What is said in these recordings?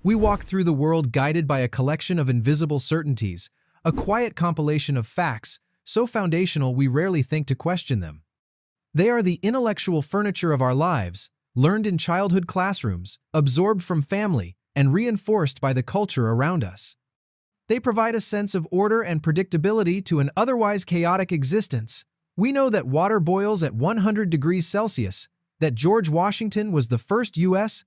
We walk through the world guided by a collection of invisible certainties, a quiet compilation of facts, so foundational we rarely think to question them. They are the intellectual furniture of our lives, learned in childhood classrooms, absorbed from family, and reinforced by the culture around us. They provide a sense of order and predictability to an otherwise chaotic existence. We know that water boils at 100 degrees Celsius, that George Washington was the first U.S.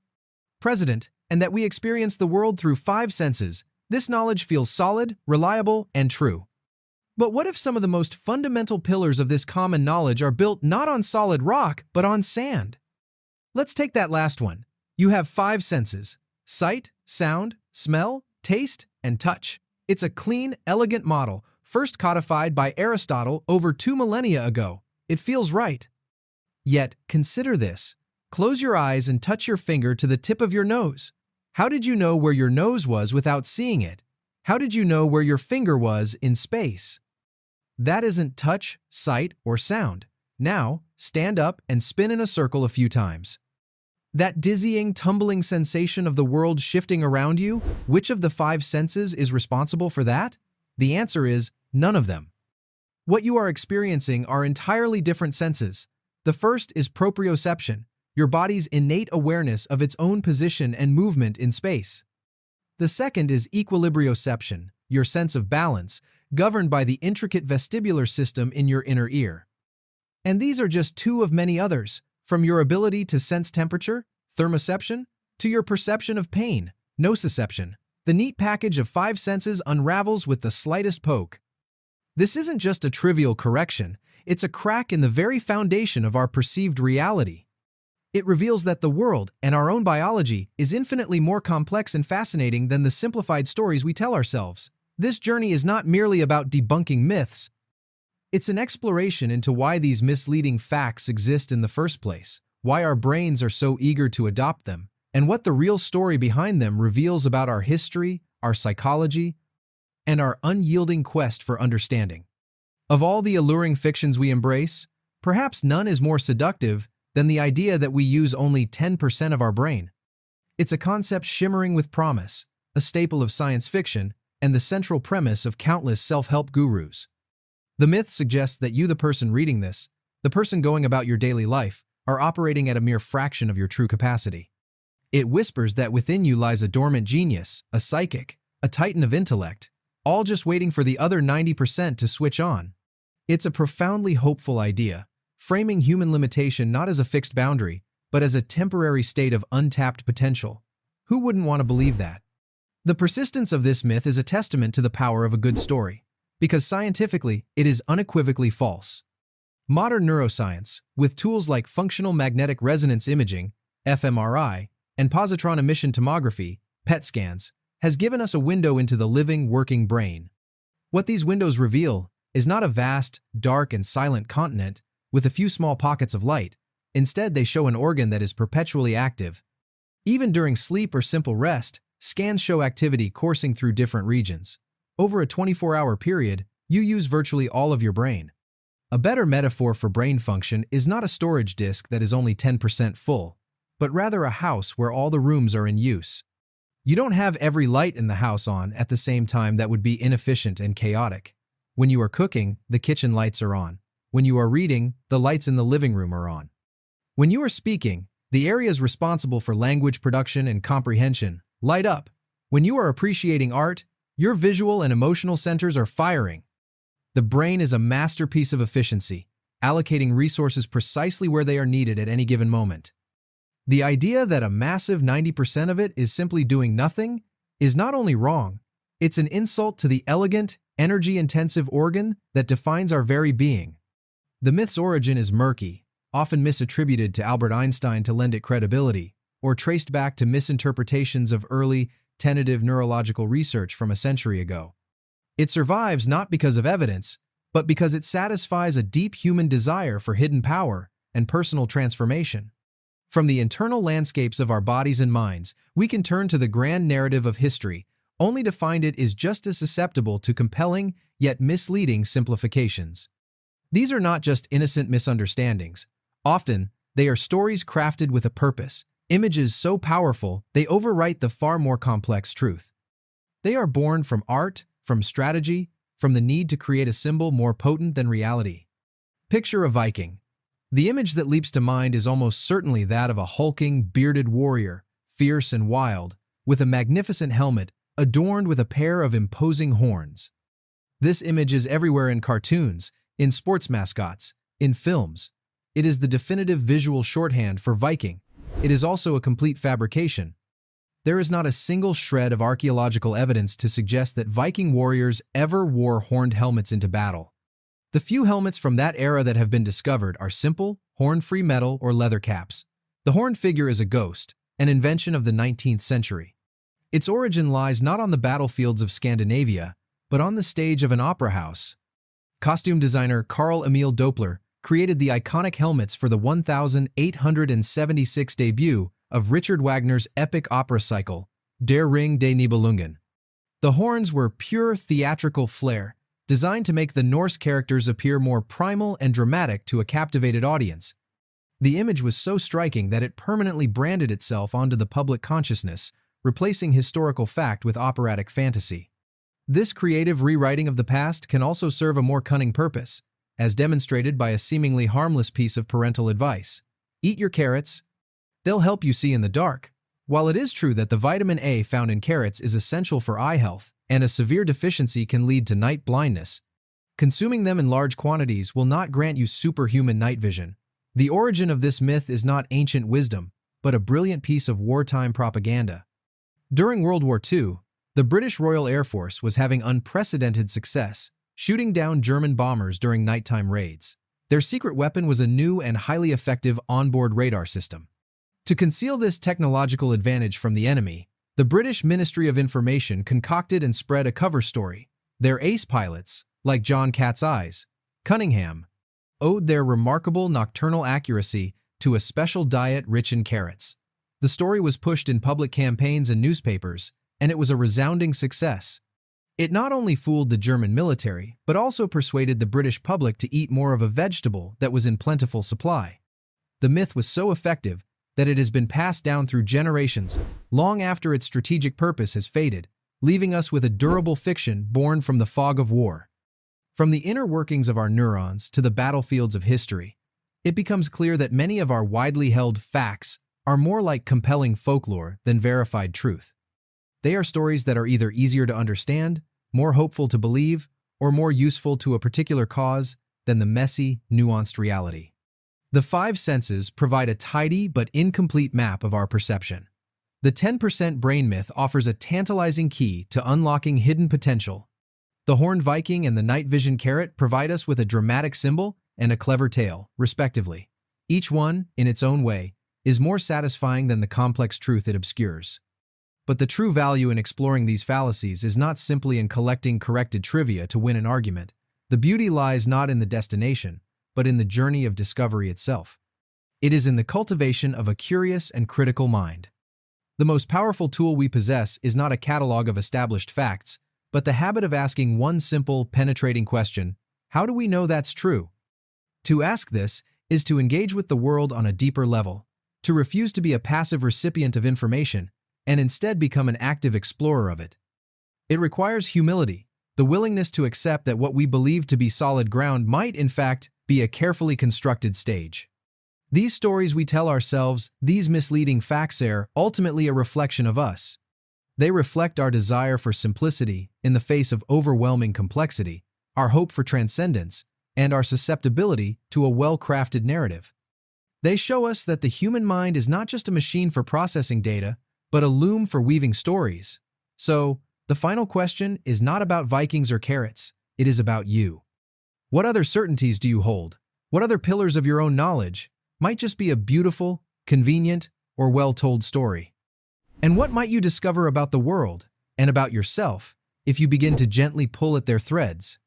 president, and that we experience the world through 5 senses. This knowledge feels solid, reliable, and true. But what if some of the most fundamental pillars of this common knowledge are built not on solid rock, but on sand? Let's take that last one. You have 5 senses: sight, sound, smell, taste, and touch. It's a clean, elegant model, first codified by Aristotle over 2 millennia ago. It feels right. Yet, consider this. Close your eyes and touch your finger to the tip of your nose. How did you know where your nose was without seeing it? How did you know where your finger was in space? That isn't touch, sight, or sound. Now, stand up and spin in a circle a few times. That dizzying, tumbling sensation of the world shifting around you, which of the 5 senses is responsible for that? The answer is none of them. What you are experiencing are entirely different senses. The first is proprioception, your body's innate awareness of its own position and movement in space. The second is equilibrioception, your sense of balance, governed by the intricate vestibular system in your inner ear. And these are just 2 of many others, from your ability to sense temperature, thermoception, to your perception of pain, nociception. The neat package of 5 senses unravels with the slightest poke. This isn't just a trivial correction, it's a crack in the very foundation of our perceived reality. It reveals that the world and our own biology is infinitely more complex and fascinating than the simplified stories we tell ourselves. This journey is not merely about debunking myths. It's an exploration into why these misleading facts exist in the first place, why our brains are so eager to adopt them, and what the real story behind them reveals about our history, our psychology, and our unyielding quest for understanding. Of all the alluring fictions we embrace, perhaps none is more seductive than the idea that we use only 10% of our brain. It's a concept shimmering with promise, a staple of science fiction, and the central premise of countless self-help gurus. The myth suggests that you, the person reading this, the person going about your daily life, are operating at a mere fraction of your true capacity. It whispers that within you lies a dormant genius, a psychic, a titan of intellect, all just waiting for the other 90% to switch on. It's a profoundly hopeful idea, framing human limitation not as a fixed boundary, but as a temporary state of untapped potential. Who wouldn't want to believe that? The persistence of this myth is a testament to the power of a good story, because scientifically, it is unequivocally false. Modern neuroscience, with tools like functional magnetic resonance imaging, fMRI, and positron emission tomography, PET scans, has given us a window into the living, working brain. What these windows reveal is not a vast, dark, and silent continent with a few small pockets of light. Instead, they show an organ that is perpetually active. Even during sleep or simple rest, scans show activity coursing through different regions. Over a 24-hour period, you use virtually all of your brain. A better metaphor for brain function is not a storage disk that is only 10% full, but rather a house where all the rooms are in use. You don't have every light in the house on at the same time. That would be inefficient and chaotic. When you are cooking, the kitchen lights are on. When you are reading, the lights in the living room are on. When you are speaking, the areas responsible for language production and comprehension light up. When you are appreciating art, your visual and emotional centers are firing. The brain is a masterpiece of efficiency, allocating resources precisely where they are needed at any given moment. The idea that a massive 90% of it is simply doing nothing is not only wrong, it's an insult to the elegant, energy-intensive organ that defines our very being. The myth's origin is murky, often misattributed to Albert Einstein to lend it credibility, or traced back to misinterpretations of early, tentative neurological research from a century ago. It survives not because of evidence, but because it satisfies a deep human desire for hidden power and personal transformation. From the internal landscapes of our bodies and minds, we can turn to the grand narrative of history, only to find it is just as susceptible to compelling yet misleading simplifications. These are not just innocent misunderstandings. Often, they are stories crafted with a purpose, Images so powerful, they overwrite the far more complex truth. They are born from art, from strategy, from the need to create a symbol more potent than reality. Picture a Viking. The image that leaps to mind is almost certainly that of a hulking, bearded warrior, fierce and wild, with a magnificent helmet adorned with a pair of imposing horns. This image is everywhere in cartoons, in sports mascots, in films. It is the definitive visual shorthand for Viking. It is also a complete fabrication. There is not a single shred of archaeological evidence to suggest that Viking warriors ever wore horned helmets into battle. The few helmets from that era that have been discovered are simple, horn-free metal or leather caps. The horned figure is a ghost, an invention of the 19th century. Its origin lies not on the battlefields of Scandinavia, but on the stage of an opera house. Costume designer Carl Emil Doppler created the iconic helmets for the 1876 debut of Richard Wagner's epic opera cycle, Der Ring des Nibelungen. The horns were pure theatrical flair, designed to make the Norse characters appear more primal and dramatic to a captivated audience. The image was so striking that it permanently branded itself onto the public consciousness, replacing historical fact with operatic fantasy. This creative rewriting of the past can also serve a more cunning purpose, as demonstrated by a seemingly harmless piece of parental advice. Eat your carrots. They'll help you see in the dark. While it is true that the vitamin A found in carrots is essential for eye health, and a severe deficiency can lead to night blindness, consuming them in large quantities will not grant you superhuman night vision. The origin of this myth is not ancient wisdom, but a brilliant piece of wartime propaganda. During World War II, the British Royal Air Force was having unprecedented success, shooting down German bombers during nighttime raids. Their secret weapon was a new and highly effective onboard radar system. To conceal this technological advantage from the enemy, the British Ministry of Information concocted and spread a cover story. Their ace pilots, like John Cat's Eyes, Cunningham, owed their remarkable nocturnal accuracy to a special diet rich in carrots. The story was pushed in public campaigns and newspapers, and it was a resounding success. It not only fooled the German military, but also persuaded the British public to eat more of a vegetable that was in plentiful supply. The myth was so effective that it has been passed down through generations, long after its strategic purpose has faded, leaving us with a durable fiction born from the fog of war. From the inner workings of our neurons to the battlefields of history, it becomes clear that many of our widely held facts are more like compelling folklore than verified truth. They are stories that are either easier to understand, more hopeful to believe, or more useful to a particular cause than the messy, nuanced reality. The five senses provide a tidy but incomplete map of our perception. The 10% brain myth offers a tantalizing key to unlocking hidden potential. The horned Viking and the night vision carrot provide us with a dramatic symbol and a clever tale, respectively. Each one, in its own way, is more satisfying than the complex truth it obscures. But the true value in exploring these fallacies is not simply in collecting corrected trivia to win an argument. The beauty lies not in the destination, but in the journey of discovery itself. It is in the cultivation of a curious and critical mind. The most powerful tool we possess is not a catalog of established facts, but the habit of asking one simple, penetrating question: how do we know that's true? To ask this is to engage with the world on a deeper level, to refuse to be a passive recipient of information, and instead become an active explorer of it. It requires humility, the willingness to accept that what we believe to be solid ground might, in fact, be a carefully constructed stage. These stories we tell ourselves, these misleading facts are ultimately a reflection of us. They reflect our desire for simplicity in the face of overwhelming complexity, our hope for transcendence, and our susceptibility to a well-crafted narrative. They show us that the human mind is not just a machine for processing data, but a loom for weaving stories. So, the final question is not about Vikings or carrots, it is about you. What other certainties do you hold? What other pillars of your own knowledge might just be a beautiful, convenient, or well-told story? And what might you discover about the world and about yourself if you begin to gently pull at their threads?